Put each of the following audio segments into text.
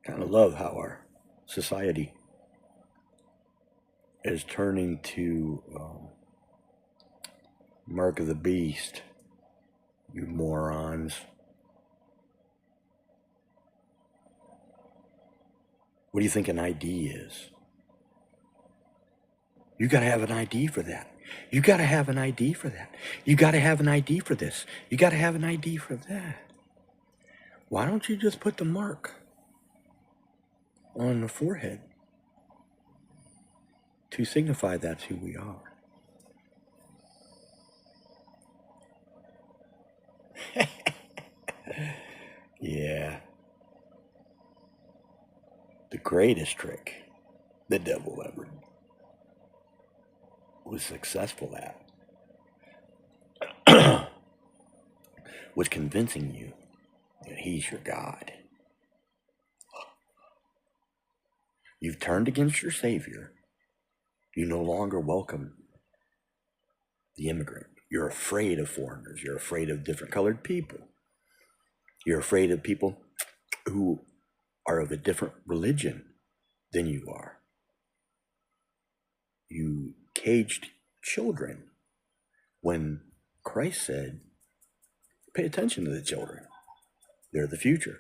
Kind of love how our society is turning to Mark of the Beast, you morons. What do you think an ID is? You got to have an ID for that. You got to have an ID for that. You got to have an ID for this. You got to have an ID for that. Why don't you just put the mark on the forehead to signify that's who we are? Yeah. The greatest trick the devil ever was successful at was convincing you that he's your God. You've turned against your Savior. You no longer welcome the immigrant. You're afraid of foreigners. You're afraid of different colored people. You're afraid of people who are of a different religion than you are. You caged children when Christ said, pay attention to the children. They're the future.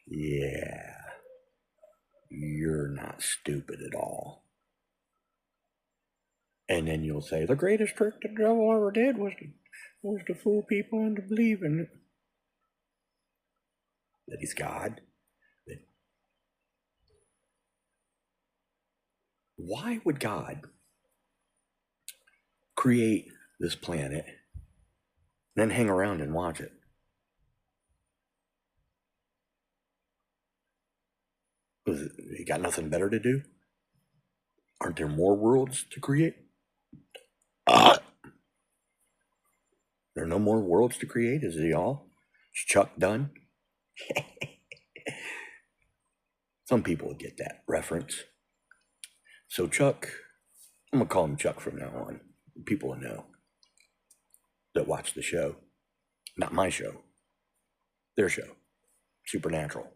Yeah, you're not stupid at all. And then you'll say, the greatest trick the devil ever did was to fool people into believing that he's God. Why would God create this planet and then hang around and watch it? You got nothing better to do? Aren't there more worlds to create? There are no more worlds to create? Is it all? Is Chuck done? Some people will get that reference. So Chuck, I'm going to call him Chuck from now on. People will know that watch the show. Not my show. Their show. Supernatural.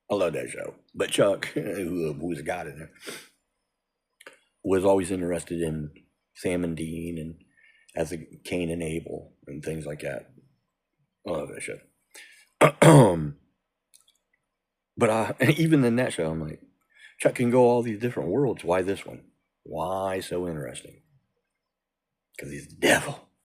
I love that show. But Chuck, who's a god in there, was always interested in Sam and Dean and as a Cain and Abel and things like that. I love that show. But even in that show, I'm like, Chuck can go all these different worlds. Why this one? Why so interesting? Because he's the devil.